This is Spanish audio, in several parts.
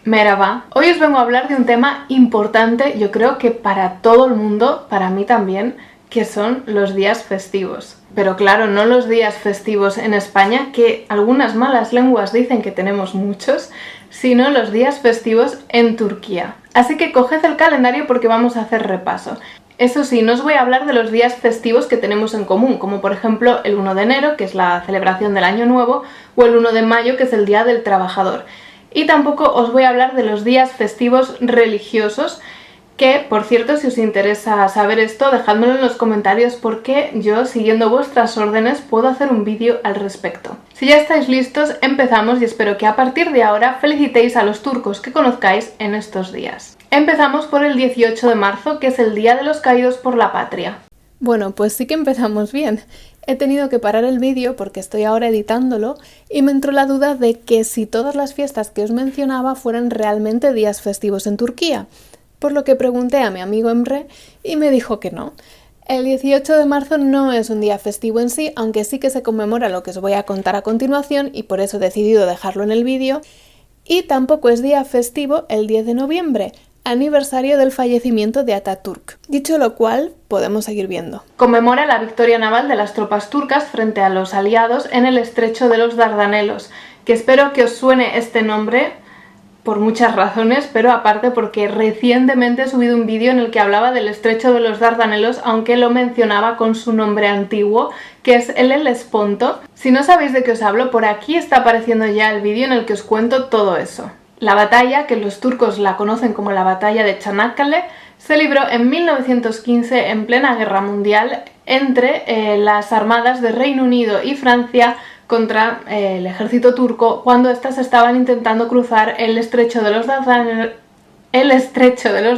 Merhaba. Hoy os vengo a hablar de un tema importante, yo creo que para todo el mundo, para mí también, que son los días festivos. Pero claro, no los días festivos en España, que algunas malas lenguas dicen que tenemos muchos, sino los días festivos en Turquía. Así que coged el calendario porque vamos a hacer repaso. Eso sí, no os voy a hablar de los días festivos que tenemos en común, como por ejemplo el 1 de enero, que es la celebración del Año Nuevo, o el 1 de mayo, que es el Día del Trabajador. Y tampoco os voy a hablar de los días festivos religiosos, que, por cierto, si os interesa saber esto, dejádmelo en los comentarios porque yo, siguiendo vuestras órdenes, puedo hacer un vídeo al respecto. Si ya estáis listos, empezamos y espero que a partir de ahora felicitéis a los turcos que conozcáis en estos días. Empezamos por el 18 de marzo, que es el Día de los Caídos por la Patria. Bueno, pues sí que empezamos bien. He tenido que parar el vídeo porque estoy ahora editándolo y me entró la duda de que si todas las fiestas que os mencionaba fueran realmente días festivos en Turquía. Por lo que pregunté a mi amigo Emre y me dijo que no. El 18 de marzo no es un día festivo en sí, aunque sí que se conmemora lo que os voy a contar a continuación y por eso he decidido dejarlo en el vídeo. Y tampoco es día festivo el 10 de noviembre, aniversario del fallecimiento de Atatürk. Dicho lo cual, podemos seguir viendo. Conmemora la victoria naval de las tropas turcas frente a los aliados en el estrecho de los Dardanelos, que espero que os suene este nombre por muchas razones, pero aparte porque recientemente he subido un vídeo en el que hablaba del estrecho de los Dardanelos, aunque lo mencionaba con su nombre antiguo, que es el Helesponto. Si no sabéis de qué os hablo, por aquí está apareciendo ya el vídeo en el que os cuento todo eso. La batalla, que los turcos la conocen como la batalla de Çanakkale, se libró en 1915 en plena guerra mundial entre las armadas de Reino Unido y Francia contra el ejército turco cuando éstas estaban intentando cruzar el estrecho de los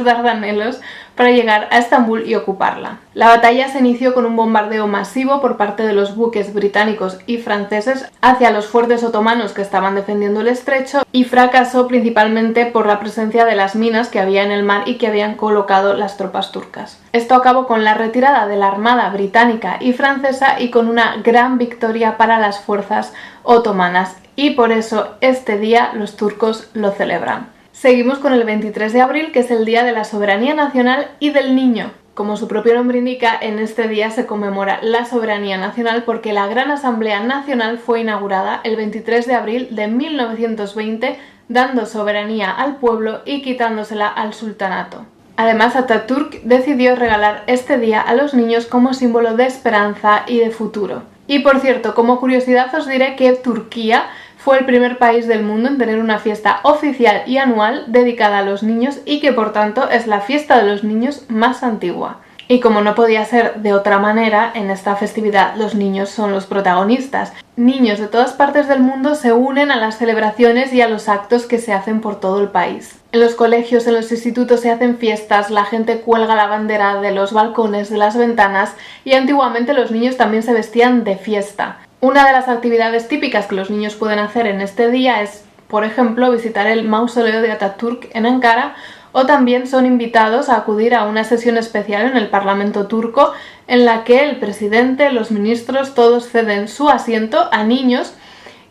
Dardanelos para llegar a Estambul y ocuparla. La batalla se inició con un bombardeo masivo por parte de los buques británicos y franceses hacia los fuertes otomanos que estaban defendiendo el estrecho y fracasó principalmente por la presencia de las minas que había en el mar y que habían colocado las tropas turcas. Esto acabó con la retirada de la armada británica y francesa y con una gran victoria para las fuerzas otomanas, y por eso este día los turcos lo celebran. Seguimos con el 23 de abril, que es el Día de la Soberanía Nacional y del Niño. Como su propio nombre indica, en este día se conmemora la soberanía nacional porque la Gran Asamblea Nacional fue inaugurada el 23 de abril de 1920, dando soberanía al pueblo y quitándosela al sultanato. Además, Atatürk decidió regalar este día a los niños como símbolo de esperanza y de futuro. Y por cierto, como curiosidad os diré que Turquía fue el primer país del mundo en tener una fiesta oficial y anual dedicada a los niños y que por tanto es la fiesta de los niños más antigua. Y como no podía ser de otra manera, en esta festividad los niños son los protagonistas. Niños de todas partes del mundo se unen a las celebraciones y a los actos que se hacen por todo el país. En los colegios, en los institutos se hacen fiestas, la gente cuelga la bandera de los balcones, de las ventanas, y antiguamente los niños también se vestían de fiesta. Una de las actividades típicas que los niños pueden hacer en este día es, por ejemplo, visitar el mausoleo de Atatürk en Ankara, o también son invitados a acudir a una sesión especial en el Parlamento turco en la que el presidente, los ministros, todos ceden su asiento a niños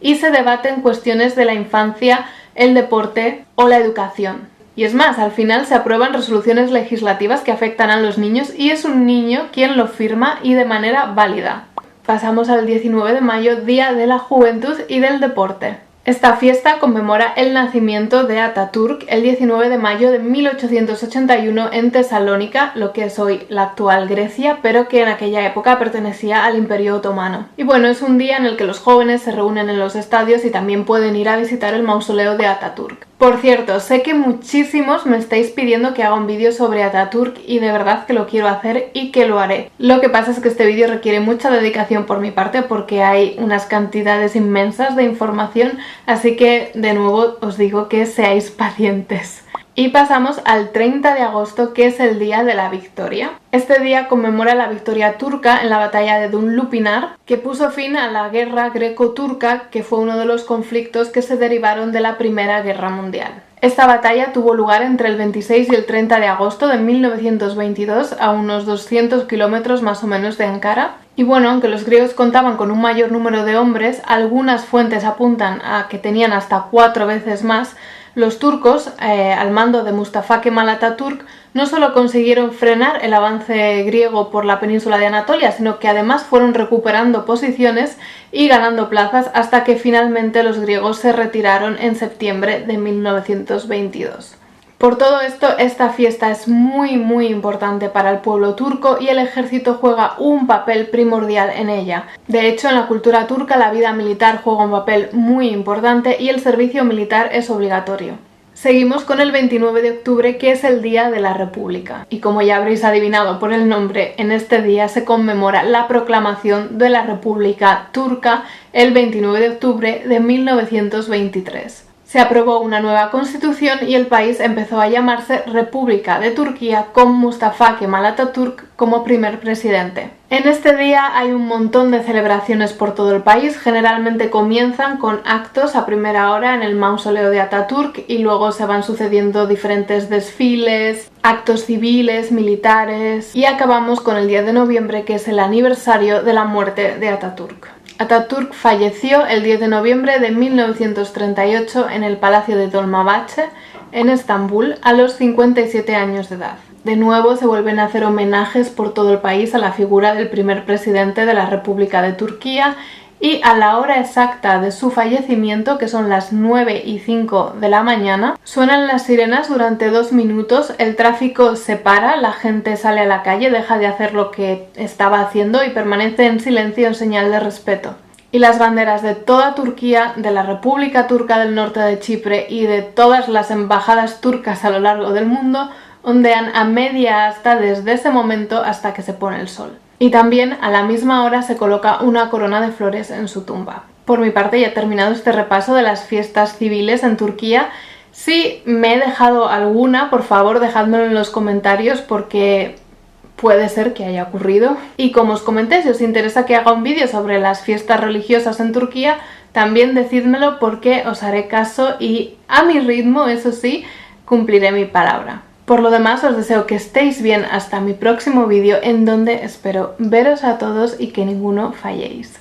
y se debaten cuestiones de la infancia, el deporte o la educación. Y es más, al final se aprueban resoluciones legislativas que afectan a los niños y es un niño quien lo firma y de manera válida. Pasamos al 19 de mayo, Día de la Juventud y del Deporte. Esta fiesta conmemora el nacimiento de Atatürk el 19 de mayo de 1881 en Tesalónica, lo que es hoy la actual Grecia, pero que en aquella época pertenecía al Imperio Otomano. Y bueno, es un día en el que los jóvenes se reúnen en los estadios y también pueden ir a visitar el mausoleo de Atatürk. Por cierto, sé que muchísimos me estáis pidiendo que haga un vídeo sobre Atatürk y de verdad que lo quiero hacer y que lo haré. Lo que pasa es que este vídeo requiere mucha dedicación por mi parte porque hay unas cantidades inmensas de información, así que de nuevo os digo que seáis pacientes. Y pasamos al 30 de agosto, que es el Día de la Victoria. Este día conmemora la victoria turca en la batalla de Dumlupinar, que puso fin a la guerra greco-turca, que fue uno de los conflictos que se derivaron de la Primera Guerra Mundial. Esta batalla tuvo lugar entre el 26 y el 30 de agosto de 1922, a unos 200 kilómetros más o menos de Ankara. Y bueno, aunque los griegos contaban con un mayor número de hombres, algunas fuentes apuntan a que tenían hasta 4 veces más. Los turcos, al mando de Mustafa Kemal Atatürk, no solo consiguieron frenar el avance griego por la península de Anatolia, sino que además fueron recuperando posiciones y ganando plazas hasta que finalmente los griegos se retiraron en septiembre de 1922. Por todo esto, esta fiesta es muy importante para el pueblo turco y el ejército juega un papel primordial en ella. De hecho, en la cultura turca la vida militar juega un papel muy importante y el servicio militar es obligatorio. Seguimos con el 29 de octubre, que es el Día de la República. Y como ya habréis adivinado por el nombre, en este día se conmemora la proclamación de la República Turca el 29 de octubre de 1923. Se aprobó una nueva constitución y el país empezó a llamarse República de Turquía, con Mustafa Kemal Atatürk como primer presidente. En este día hay un montón de celebraciones por todo el país. Generalmente comienzan con actos a primera hora en el mausoleo de Atatürk y luego se van sucediendo diferentes desfiles, actos civiles, militares, y acabamos con el 10 de noviembre, que es el aniversario de la muerte de Atatürk. Atatürk falleció el 10 de noviembre de 1938 en el Palacio de Dolmabahce, en Estambul, a los 57 años de edad. De nuevo se vuelven a hacer homenajes por todo el país a la figura del primer presidente de la República de Turquía, y a la hora exacta de su fallecimiento, que son las 9:05 de la mañana, suenan las sirenas durante 2 minutos, el tráfico se para, la gente sale a la calle, deja de hacer lo que estaba haciendo y permanece en silencio en señal de respeto. Y las banderas de toda Turquía, de la República Turca del Norte de Chipre y de todas las embajadas turcas a lo largo del mundo ondean a media asta desde ese momento hasta que se pone el sol. Y también a la misma hora se coloca una corona de flores en su tumba. Por mi parte ya he terminado este repaso de las fiestas civiles en Turquía. Si me he dejado alguna, por favor dejádmelo en los comentarios porque puede ser que haya ocurrido. Y como os comenté, si os interesa que haga un vídeo sobre las fiestas religiosas en Turquía, también decídmelo porque os haré caso y a mi ritmo, eso sí, cumpliré mi palabra. Por lo demás, os deseo que estéis bien hasta mi próximo vídeo, en donde espero veros a todos y que ninguno falléis.